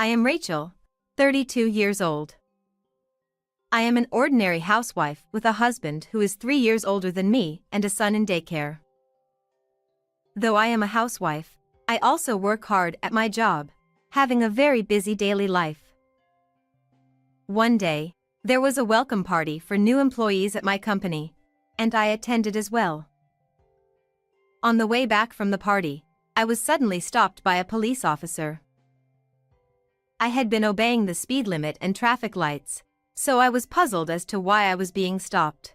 I am Rachel, 32 years old. I am an ordinary housewife with a husband who is 3 years older than me and a son in daycare. Though I am a housewife, I also work hard at my job, having a very busy daily life. One day, there was a welcome party for new employees at my company, and I attended as well. On the way back from the party, I was suddenly stopped by a police officer. I had been obeying the speed limit and traffic lights, so I was puzzled as to why I was being stopped.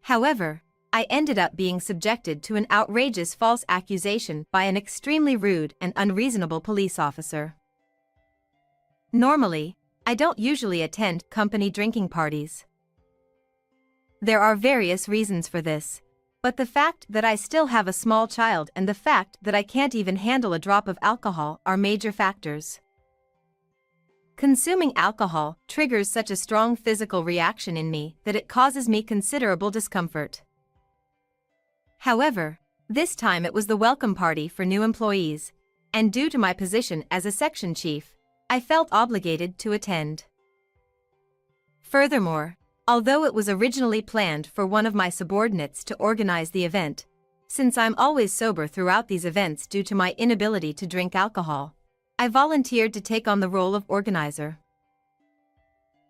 However, I ended up being subjected to an outrageous false accusation by an extremely rude and unreasonable police officer. Normally, I don't usually attend company drinking parties. There are various reasons for this, but the fact that I still have a small child and the fact that I can't even handle a drop of alcohol are major factors. Consuming alcohol triggers such a strong physical reaction in me that it causes me considerable discomfort. However, this time it was the welcome party for new employees, and due to my position as a section chief, I felt obligated to attend. Furthermore, although it was originally planned for one of my subordinates to organize the event, since I'm always sober throughout these events due to my inability to drink alcohol, I volunteered to take on the role of organizer.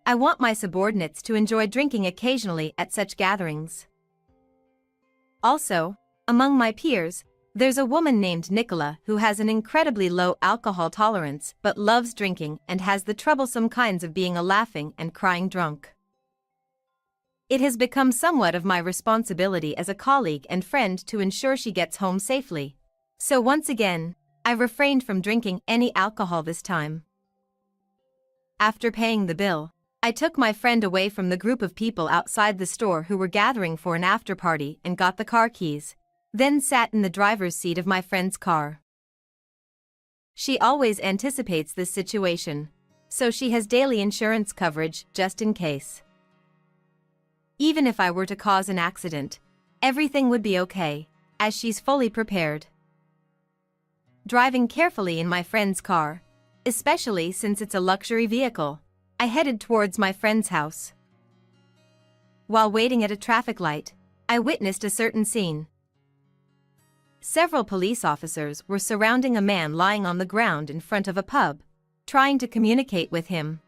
I want my subordinates to enjoy drinking occasionally at such gatherings. Also, among my peers, there's a woman named Nicola who has an incredibly low alcohol tolerance but loves drinking and has the troublesome kinds of being a laughing and crying drunk. It has become somewhat of my responsibility as a colleague and friend to ensure she gets home safely. So once again, I refrained from drinking any alcohol this time. After paying the bill, I took my friend away from the group of people outside the store who were gathering for an after-party and got the car keys, then sat in the driver's seat of my friend's car. She always anticipates this situation, so she has daily insurance coverage just in case. Even if I were to cause an accident, everything would be okay, as she's fully prepared. Driving carefully in my friend's car, especially since it's a luxury vehicle, I headed towards my friend's house. While waiting at a traffic light, I witnessed a certain scene. Several police officers were surrounding a man lying on the ground in front of a pub, trying to communicate with him.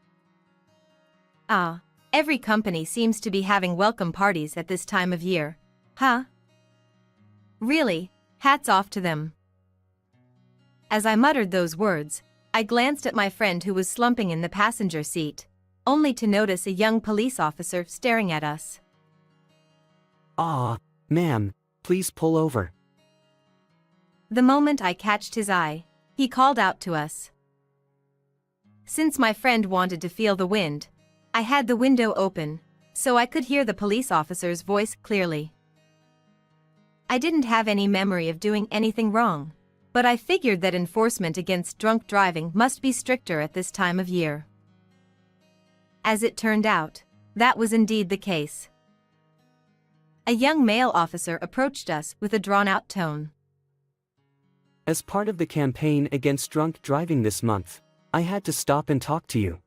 Every company seems to be having welcome parties at this time of year, huh? Really, hats off to them. As I muttered those words, I glanced at my friend who was slumping in the passenger seat, only to notice a young police officer staring at us. Ma'am, please pull over. The moment I catched his eye, he called out to us. Since my friend wanted to feel the wind, I had the window open, so I could hear the police officer's voice clearly. I didn't have any memory of doing anything wrong, but I figured that enforcement against drunk driving must be stricter at this time of year. As it turned out, that was indeed the case. A young male officer approached us with a drawn-out tone. As part of the campaign against drunk driving this month, I had to stop and talk to you.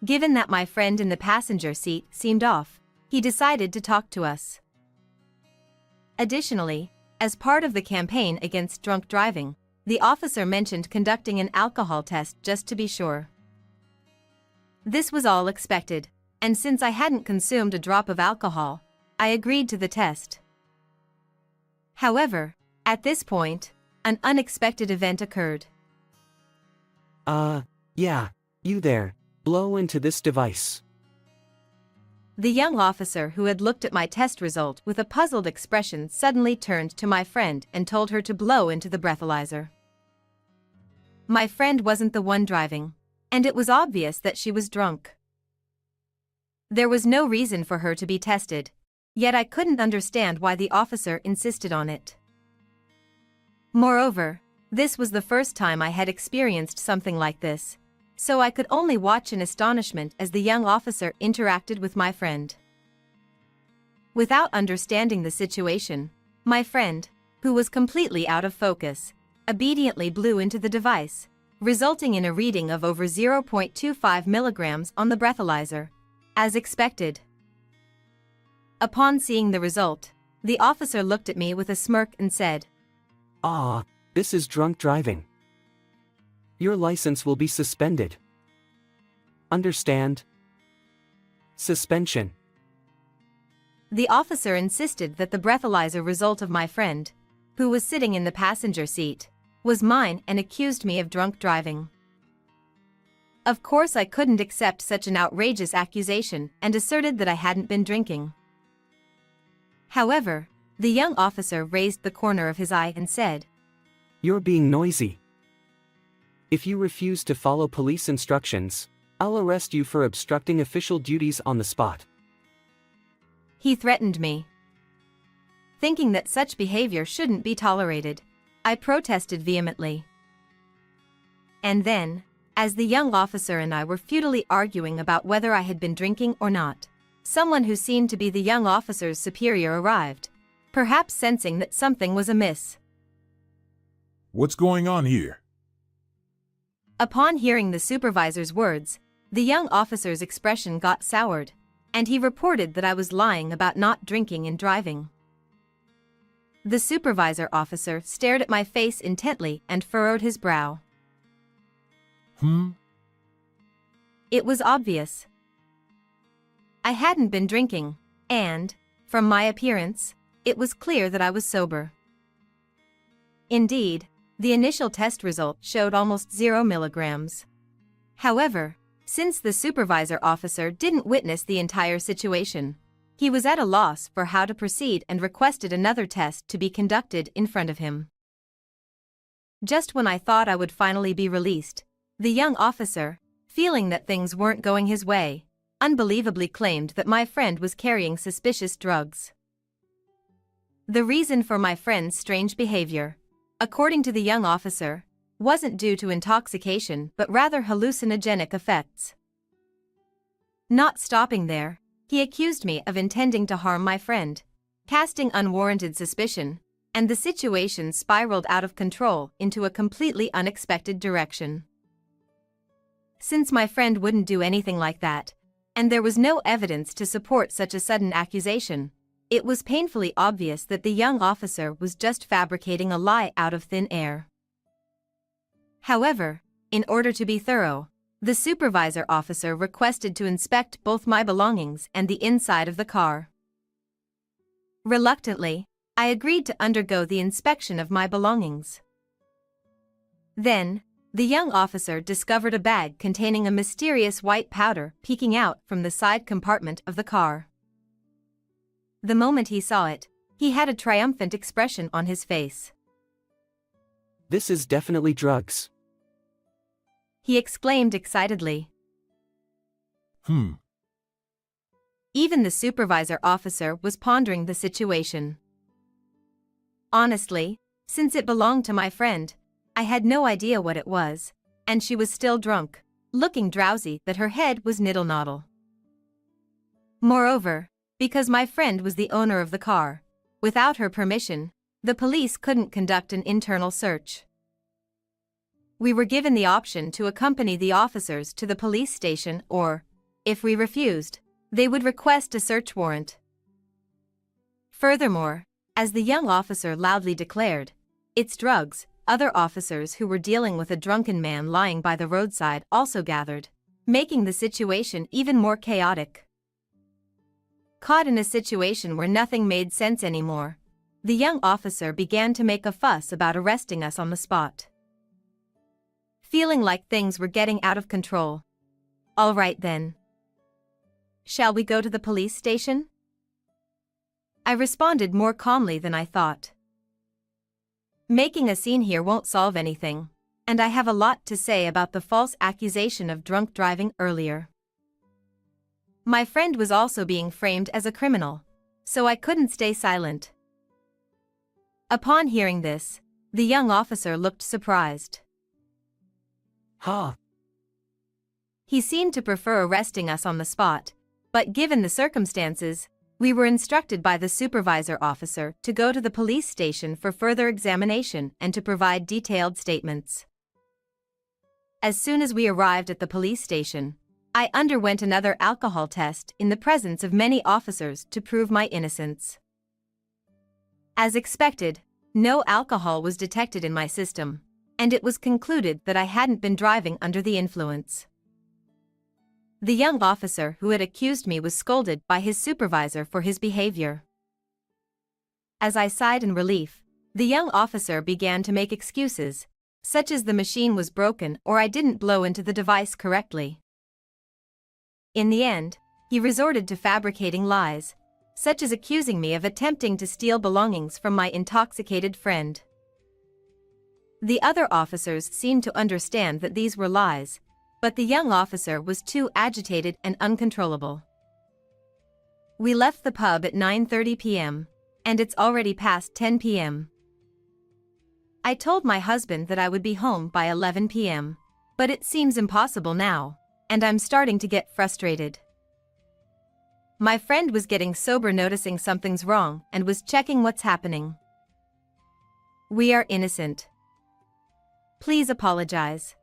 Given that my friend in the passenger seat seemed off, he decided to talk to us. Additionally, as part of the campaign against drunk driving, the officer mentioned conducting an alcohol test just to be sure. This was all expected, and since I hadn't consumed a drop of alcohol, I agreed to the test. However, at this point, an unexpected event occurred. Yeah, you there, blow into this device. The young officer who had looked at my test result with a puzzled expression suddenly turned to my friend and told her to blow into the breathalyzer. My friend wasn't the one driving, and it was obvious that she was drunk. There was no reason for her to be tested, yet I couldn't understand why the officer insisted on it. Moreover, this was the first time I had experienced something like this, so I could only watch in astonishment as the young officer interacted with my friend. Without understanding the situation, my friend, who was completely out of focus, obediently blew into the device, resulting in a reading of over 0.25 milligrams on the breathalyzer, as expected. Upon seeing the result, the officer looked at me with a smirk and said, "Ah, this is drunk driving. Your license will be suspended. Understand? Suspension." The officer insisted that the breathalyzer result of my friend, who was sitting in the passenger seat, was mine and accused me of drunk driving. Of course, I couldn't accept such an outrageous accusation and asserted that I hadn't been drinking. However, the young officer raised the corner of his eye and said, "You're being noisy. If you refuse to follow police instructions, I'll arrest you for obstructing official duties on the spot." He threatened me. Thinking that such behavior shouldn't be tolerated, I protested vehemently. And then, as the young officer and I were futilely arguing about whether I had been drinking or not, someone who seemed to be the young officer's superior arrived, perhaps sensing that something was amiss. "What's going on here?" Upon hearing the supervisor's words, the young officer's expression got soured, and he reported that I was lying about not drinking and driving. The supervisor officer stared at my face intently and furrowed his brow. It was obvious. I hadn't been drinking, and, from my appearance, it was clear that I was sober. Indeed, the initial test result showed almost 0 milligrams. However, since the supervisor officer didn't witness the entire situation, he was at a loss for how to proceed and requested another test to be conducted in front of him. Just when I thought I would finally be released, the young officer, feeling that things weren't going his way, unbelievably claimed that my friend was carrying suspicious drugs. The reason for my friend's strange behavior, according to the young officer, wasn't due to intoxication but rather hallucinogenic effects. Not stopping there, he accused me of intending to harm my friend, casting unwarranted suspicion, and the situation spiraled out of control into a completely unexpected direction. Since my friend wouldn't do anything like that, and there was no evidence to support such a sudden accusation, it was painfully obvious that the young officer was just fabricating a lie out of thin air. However, in order to be thorough, the supervisor officer requested to inspect both my belongings and the inside of the car. Reluctantly, I agreed to undergo the inspection of my belongings. Then, the young officer discovered a bag containing a mysterious white powder peeking out from the side compartment of the car. The moment he saw it, he had a triumphant expression on his face. "This is definitely drugs," he exclaimed excitedly. Even the supervisor officer was pondering the situation. Honestly, since it belonged to my friend, I had no idea what it was, and she was still drunk, looking drowsy that her head was niddle-noddle. Moreover, because my friend was the owner of the car, without her permission, the police couldn't conduct an internal search. We were given the option to accompany the officers to the police station or, if we refused, they would request a search warrant. Furthermore, as the young officer loudly declared, "It's drugs," other officers who were dealing with a drunken man lying by the roadside also gathered, making the situation even more chaotic. Caught in a situation where nothing made sense anymore, the young officer began to make a fuss about arresting us on the spot. Feeling like things were getting out of control. "All right then. Shall we go to the police station?" I responded more calmly than I thought. Making a scene here won't solve anything, and I have a lot to say about the false accusation of drunk driving earlier. My friend was also being framed as a criminal, so I couldn't stay silent. Upon hearing this, the young officer looked surprised. He seemed to prefer arresting us on the spot, but given the circumstances, we were instructed by the supervisor officer to go to the police station for further examination and to provide detailed statements. As soon as we arrived at the police station, I underwent another alcohol test in the presence of many officers to prove my innocence. As expected, no alcohol was detected in my system, and it was concluded that I hadn't been driving under the influence. The young officer who had accused me was scolded by his supervisor for his behavior. As I sighed in relief, the young officer began to make excuses, such as the machine was broken or I didn't blow into the device correctly. In the end, he resorted to fabricating lies, such as accusing me of attempting to steal belongings from my intoxicated friend. The other officers seemed to understand that these were lies, but the young officer was too agitated and uncontrollable. We left the pub at 9:30 p.m., and it's already past 10 p.m. I told my husband that I would be home by 11 p.m., but it seems impossible now, and I'm starting to get frustrated. My friend was getting sober, noticing something's wrong, and was checking what's happening. We are innocent. Please apologize.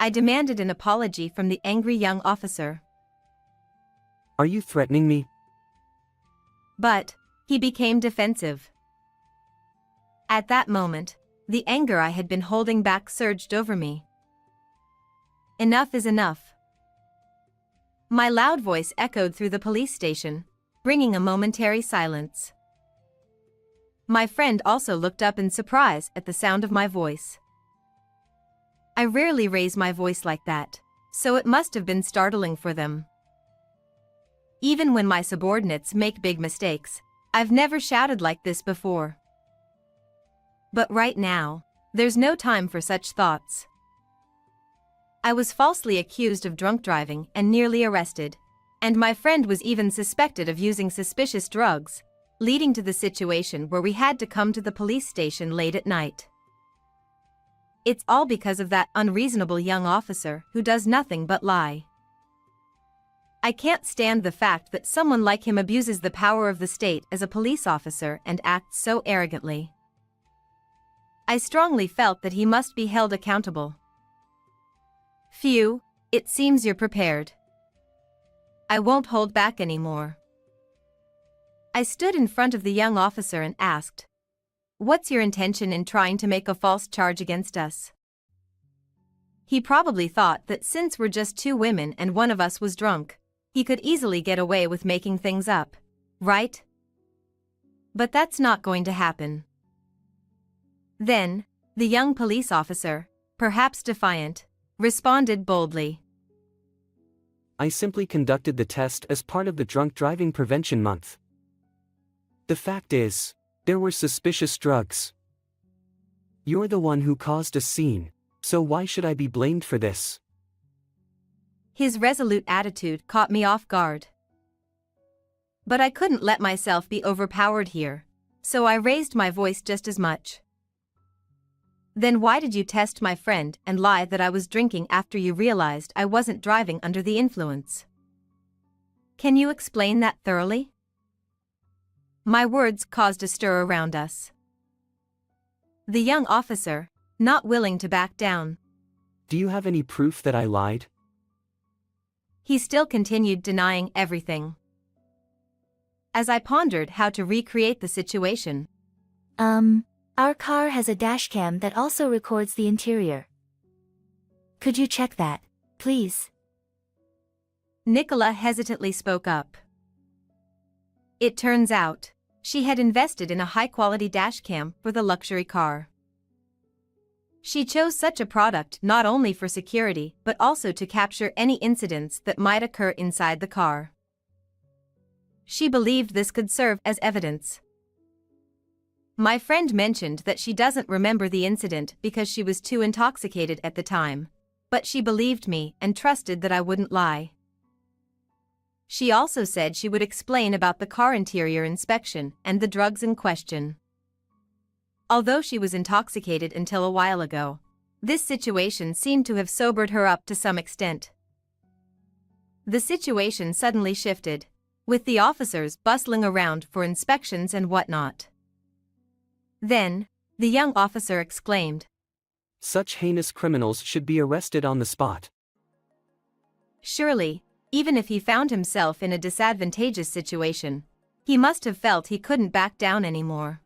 I demanded an apology from the angry young officer. Are you threatening me? But he became defensive. At that moment, the anger I had been holding back surged over me. Enough is enough. My loud voice echoed through the police station, bringing a momentary silence. My friend also looked up in surprise at the sound of my voice. I rarely raise my voice like that, so it must have been startling for them. Even when my subordinates make big mistakes, I've never shouted like this before. But right now, there's no time for such thoughts. I was falsely accused of drunk driving and nearly arrested, and my friend was even suspected of using suspicious drugs, leading to the situation where we had to come to the police station late at night. It's all because of that unreasonable young officer who does nothing but lie. I can't stand the fact that someone like him abuses the power of the state as a police officer and acts so arrogantly. I strongly felt that he must be held accountable. Phew, it seems you're prepared. I won't hold back anymore. I stood in front of the young officer and asked, "What's your intention in trying to make a false charge against us?" He probably thought that since we're just two women and one of us was drunk, he could easily get away with making things up, right? But that's not going to happen. Then, the young police officer, perhaps defiant, responded boldly. I simply conducted the test as part of the Drunk Driving Prevention Month. The fact is, there were suspicious drugs. You're the one who caused a scene, so why should I be blamed for this? His resolute attitude caught me off guard. But I couldn't let myself be overpowered here, so I raised my voice just as much. Then why did you test my friend and lie that I was drinking after you realized I wasn't driving under the influence? Can you explain that thoroughly? My words caused a stir around us. The young officer, not willing to back down. Do you have any proof that I lied? He still continued denying everything. As I pondered how to recreate the situation. Our car has a dashcam that also records the interior. Could you check that, please? Nicola hesitantly spoke up. It turns out, she had invested in a high-quality dashcam for the luxury car. She chose such a product not only for security but also to capture any incidents that might occur inside the car. She believed this could serve as evidence. My friend mentioned that she doesn't remember the incident because she was too intoxicated at the time, but she believed me and trusted that I wouldn't lie. She also said she would explain about the car interior inspection and the drugs in question. Although she was intoxicated until a while ago, this situation seemed to have sobered her up to some extent. The situation suddenly shifted, with the officers bustling around for inspections and whatnot. Then, the young officer exclaimed, Such heinous criminals should be arrested on the spot. Surely, even if he found himself in a disadvantageous situation, he must have felt he couldn't back down anymore.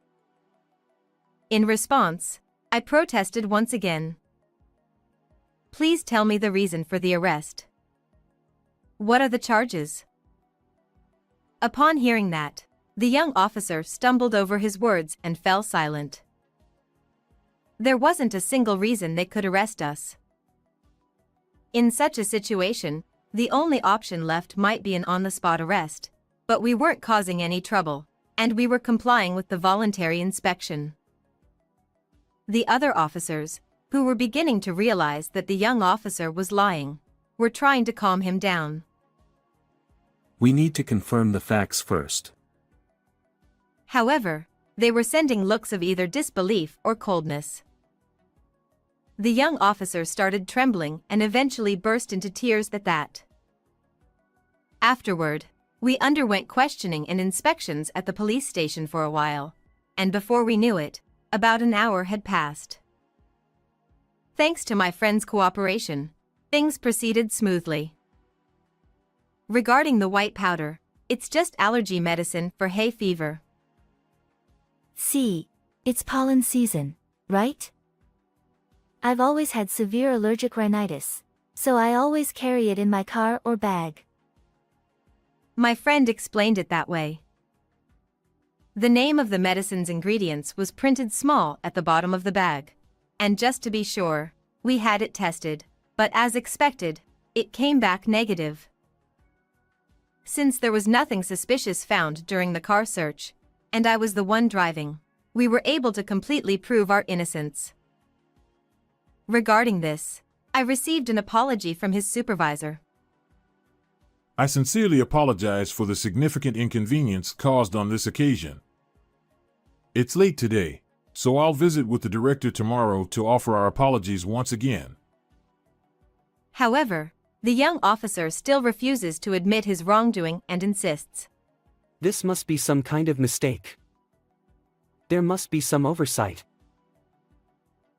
In response, I protested once again. Please tell me the reason for the arrest. What are the charges? Upon hearing that, the young officer stumbled over his words and fell silent. There wasn't a single reason they could arrest us. In such a situation, the only option left might be an on-the-spot arrest, but we weren't causing any trouble, and we were complying with the voluntary inspection. The other officers, who were beginning to realize that the young officer was lying, were trying to calm him down. We need to confirm the facts first. However, they were sending looks of either disbelief or coldness. The young officer started trembling and eventually burst into tears at that. Afterward, we underwent questioning and inspections at the police station for a while, and before we knew it, about an hour had passed. Thanks to my friend's cooperation, things proceeded smoothly. Regarding the white powder, it's just allergy medicine for hay fever. See, it's pollen season, right? I've always had severe allergic rhinitis, so I always carry it in my car or bag. My friend explained it that way. The name of the medicine's ingredients was printed small at the bottom of the bag, and just to be sure, we had it tested, but as expected, it came back negative. Since there was nothing suspicious found during the car search, and I was the one driving, we were able to completely prove our innocence. Regarding this, I received an apology from his supervisor. I sincerely apologize for the significant inconvenience caused on this occasion. It's late today, so I'll visit with the director tomorrow to offer our apologies once again. However, the young officer still refuses to admit his wrongdoing and insists. This must be some kind of mistake. There must be some oversight.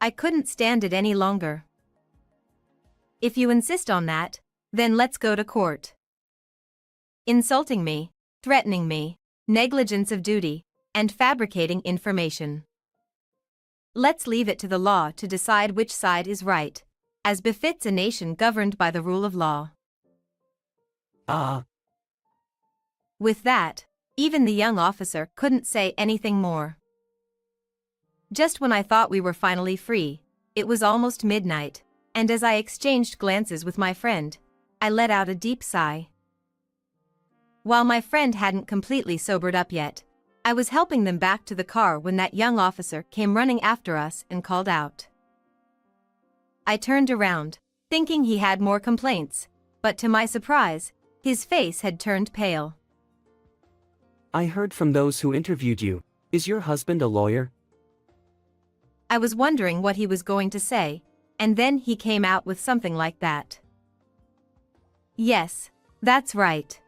I couldn't stand it any longer. If you insist on that, then let's go to court. Insulting me, threatening me, negligence of duty, and fabricating information. Let's leave it to the law to decide which side is right, as befits a nation governed by the rule of law. With that, even the young officer couldn't say anything more. Just when I thought we were finally free, it was almost midnight, and as I exchanged glances with my friend, I let out a deep sigh. While my friend hadn't completely sobered up yet, I was helping them back to the car when that young officer came running after us and called out. I turned around, thinking he had more complaints, but to my surprise, his face had turned pale. I heard from those who interviewed you. Is your husband a lawyer? I was wondering what he was going to say, and then he came out with something like that. Yes, that's right.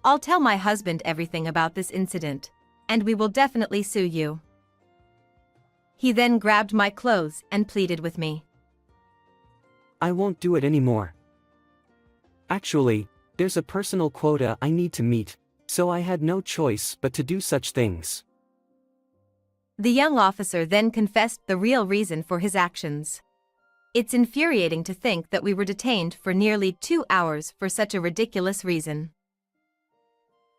I'll tell my husband everything about this incident, and we will definitely sue you. He then grabbed my clothes and pleaded with me. I won't do it anymore. Actually, there's a personal quota I need to meet, so I had no choice but to do such things. The young officer then confessed the real reason for his actions. It's infuriating to think that we were detained for nearly 2 hours for such a ridiculous reason.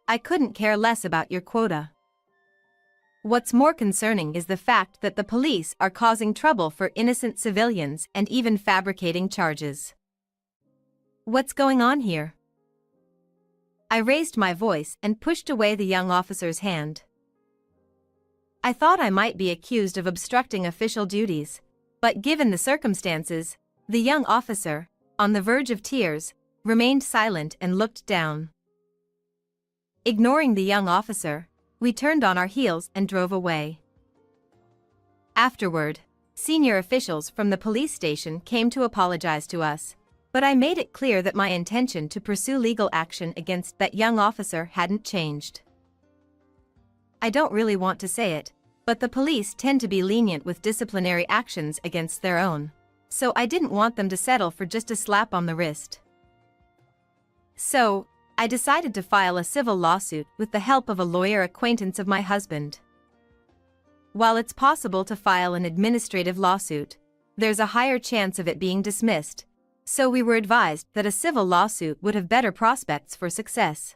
I couldn't care less about your quota. What's more concerning is the fact that the police are causing trouble for innocent civilians and even fabricating charges. What's going on here? I raised my voice and pushed away the young officer's hand. I thought I might be accused of obstructing official duties, but given the circumstances, the young officer, on the verge of tears, remained silent and looked down. Ignoring the young officer, we turned on our heels and drove away. Afterward, senior officials from the police station came to apologize to us, but I made it clear that my intention to pursue legal action against that young officer hadn't changed. I don't really want to say it, but the police tend to be lenient with disciplinary actions against their own. So I didn't want them to settle for just a slap on the wrist. So, I decided to file a civil lawsuit with the help of a lawyer acquaintance of my husband. While it's possible to file an administrative lawsuit, there's a higher chance of it being dismissed, so we were advised that a civil lawsuit would have better prospects for success.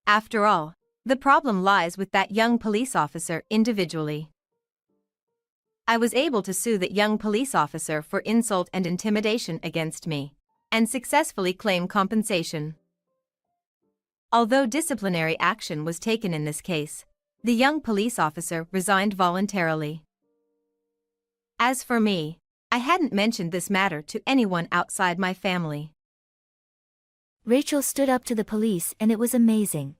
After all, the problem lies with that young police officer individually. I was able to sue that young police officer for insult and intimidation against me, and successfully claim compensation. Although disciplinary action was taken in this case, the young police officer resigned voluntarily. As for me, I hadn't mentioned this matter to anyone outside my family. Rachel stood up to the police and it was amazing.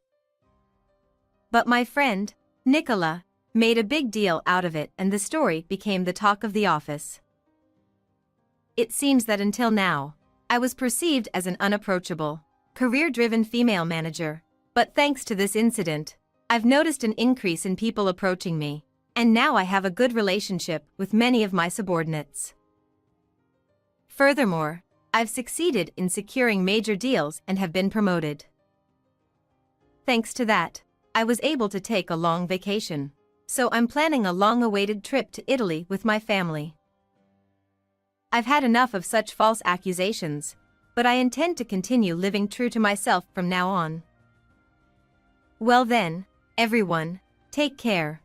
But my friend, Nicola, made a big deal out of it and the story became the talk of the office. It seems that until now, I was perceived as an unapproachable, career-driven female manager, but thanks to this incident, I've noticed an increase in people approaching me, and now I have a good relationship with many of my subordinates. Furthermore, I've succeeded in securing major deals and have been promoted. Thanks to that, I was able to take a long vacation, so I'm planning a long-awaited trip to Italy with my family. I've had enough of such false accusations, but I intend to continue living true to myself from now on. Well then, everyone, take care.